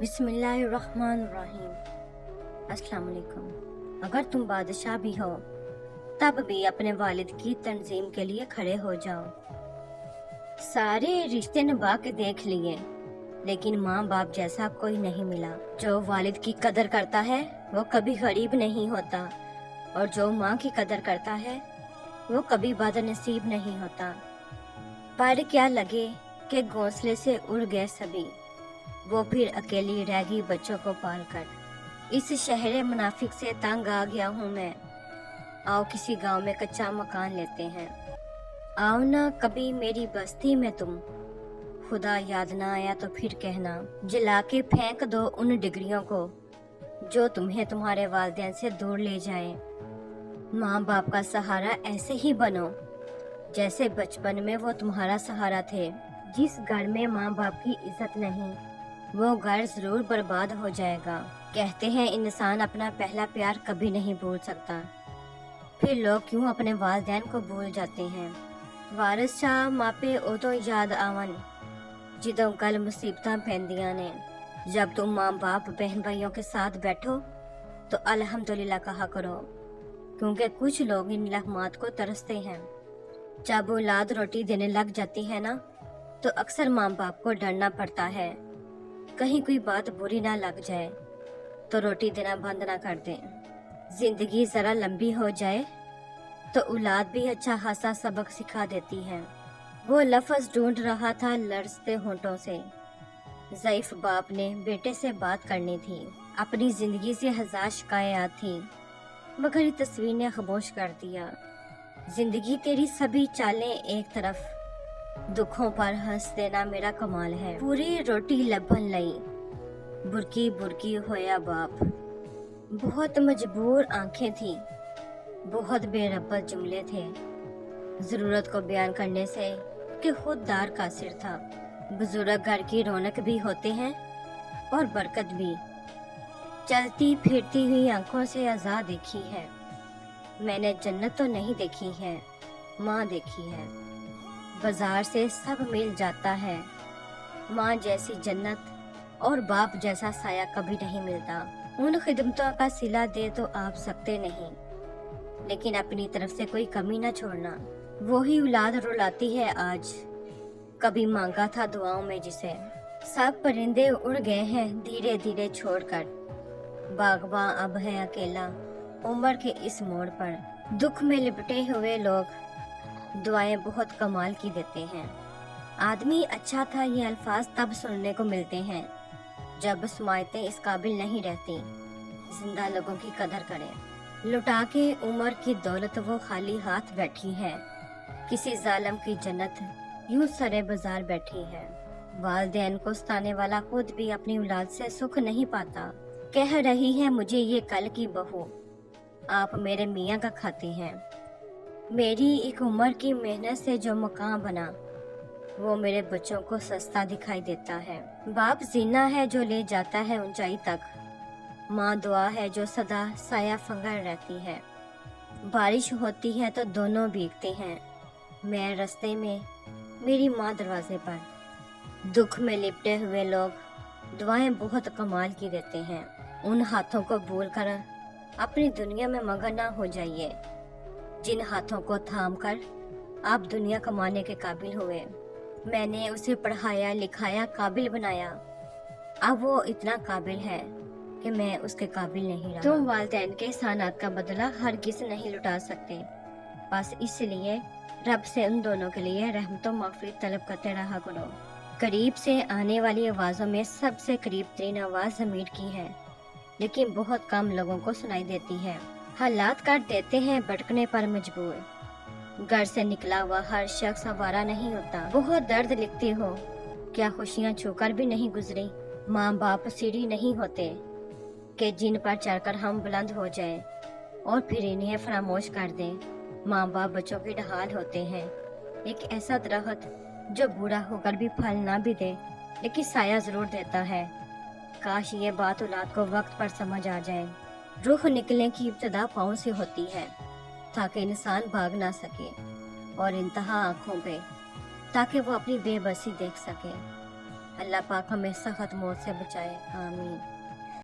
बिस्मिल्लाहिर्रहमानिर्रहीम। अस्सलाम वालेकुम। अगर तुम बादशाह भी हो तब भी अपने वालिद की तंजीम के लिए खड़े हो जाओ। सारे रिश्ते निभा के देख लिए लेकिन माँ बाप जैसा कोई नहीं मिला। जो वालिद की कदर करता है वो कभी गरीब नहीं होता और जो माँ की कदर करता है वो कभी बदनसीब नहीं होता। पर क्या लगे कि घोंसले से उड़ गए सभी, वो फिर अकेली रह गई बच्चों को पालकर। इस शहर मुनाफिक से तंग आ गया हूँ मैं। आओ किसी गांव में कच्चा मकान लेते हैं। आओ ना कभी मेरी बस्ती में तुम। खुदा याद ना आया तो फिर कहना। जला के फेंक दो उन डिग्रियों को जो तुम्हें तुम्हारे वालिदैन से दूर ले जाए। माँ बाप का सहारा ऐसे ही बनो जैसे बचपन में वो तुम्हारा सहारा थे। जिस घर में माँ बाप की इज्जत नहीं वो घर जरूर बर्बाद हो जाएगा। कहते हैं इंसान अपना पहला प्यार कभी नहीं भूल सकता, फिर लोग क्यों अपने वालिदैन को भूल जाते हैं। वारिस शाह मापे उदों याद आवन जिदों कल मुसीबतां पैंदियां ने। जब तुम माँ बाप बहन भाइयों के साथ बैठो तो अल्हम्दुलिल्लाह कहा करो, क्योंकि कुछ लोग इन लम्हात को तरसते हैं। जब औलाद रोटी देने लग जाती है ना तो अक्सर माँ बाप को डरना पड़ता है कहीं कोई बात बुरी ना लग जाए तो रोटी देना बंद ना कर दें। जिंदगी जरा लंबी हो जाए तो औलाद भी अच्छा खासा सबक सिखा देती है। वो लफ्ज ढूंढ रहा था लरजते होंठों से। ज़ईफ बाप ने बेटे से बात करनी थी। अपनी जिंदगी से हजार शिकायत थी मगर ये तस्वीर ने खामोश कर दिया। जिंदगी तेरी सभी चालें एक तरफ, दुखों पर हंस देना मेरा कमाल है। पूरी रोटी लभन लई बुरकी बुरकी होया बाप। बहुत मजबूर आंखें थी, बहुत बेरब्बत जुमले थे। जरूरत को बयान करने से कि खुद दार कासिर था। बुजुर्ग घर की रौनक भी होते हैं और बरकत भी। चलती फिरती हुई आंखों से अज़ा देखी है। मैंने जन्नत तो नहीं देखी है, माँ देखी है। बाजार से सब मिल जाता है, माँ जैसी जन्नत और बाप जैसा साया कभी नहीं मिलता। उन खिदमतों का सिला दे तो आप सकते नहीं, लेकिन अपनी तरफ से कोई कमी न छोड़ना। वो ही औलाद रुलाती है आज, कभी मांगा था दुआओं में जिसे। सब परिंदे उड़ गए हैं धीरे धीरे छोड़कर, बागबां अब है अकेला उम्र के इस मोड़ पर। दुख में लिपटे हुए लोग दुआएं बहुत कमाल की देते हैं। आदमी अच्छा था ये अल्फाज तब सुनने को मिलते हैं जब समायतें इस काबिल नहीं रहती जिंदा लोगों की कदर करें। लुटा के उम्र की दौलत वो खाली हाथ बैठी है, किसी जालिम की जन्नत यूं सरे बाजार बैठी है। वालिदैन को सताने वाला खुद भी अपनी औलाद से सुख नहीं पाता। कह रही है मुझे ये कल की बहू, आप मेरे मियाँ का खाते हैं। मेरी एक उम्र की मेहनत से जो मकान बना वो मेरे बच्चों को सस्ता दिखाई देता है। बाप जीना है जो ले जाता है ऊंचाई तक, माँ दुआ है जो सदा साया फंगर रहती है। बारिश होती है तो दोनों भीगते हैं, मैं रास्ते में, मेरी माँ दरवाजे पर। दुख में लिपटे हुए लोग दुआएं बहुत कमाल की देते हैं। उन हाथों को भूल कर अपनी दुनिया में मगन ना हो जाइए जिन हाथों को थाम कर आप दुनिया कमाने के काबिल हुए। मैंने उसे पढ़ाया लिखाया काबिल बनाया, अब वो इतना काबिल है कि मैं उसके काबिल नहीं रहा। तुम वालिदैन के एहसानात का बदला हरगिज़ नहीं लुटा सकते, बस इसलिए रब से उन दोनों के लिए रहमत और मग़फ़िरत तलब करते रहा करो। करीब से आने वाली आवाज़ों में सबसे करीब तरीन आवाज़ ज़मीर की है, लेकिन बहुत कम लोगों को सुनाई देती है। हालात कर देते हैं भटकने पर मजबूर। घर से निकला हुआ हर शख्स आवारा नहीं होता। बहुत दर्द लिखते हो, क्या खुशियाँ छूकर भी नहीं गुजरी। माँ बाप सीढ़ी नहीं होते कि जिन पर चढ़कर हम बुलंद हो जाएं और फिर इन्हें फरामोश कर दें। माँ बाप बच्चों की ढाल होते हैं, एक ऐसा दरख्त जो बूढ़ा होकर भी फल ना भी दे लेकिन साया जरूर देता है। काश ये बात औलाद को वक्त पर समझ आ जाए। रुख निकलने की इब्तिदा पाँव से होती है ताकि इंसान भाग ना सके, और इंतहा आँखों पे ताकि वो अपनी बेबसी देख सके। اللہ پاک ہمیں سخت موت سے بچائے، آمین۔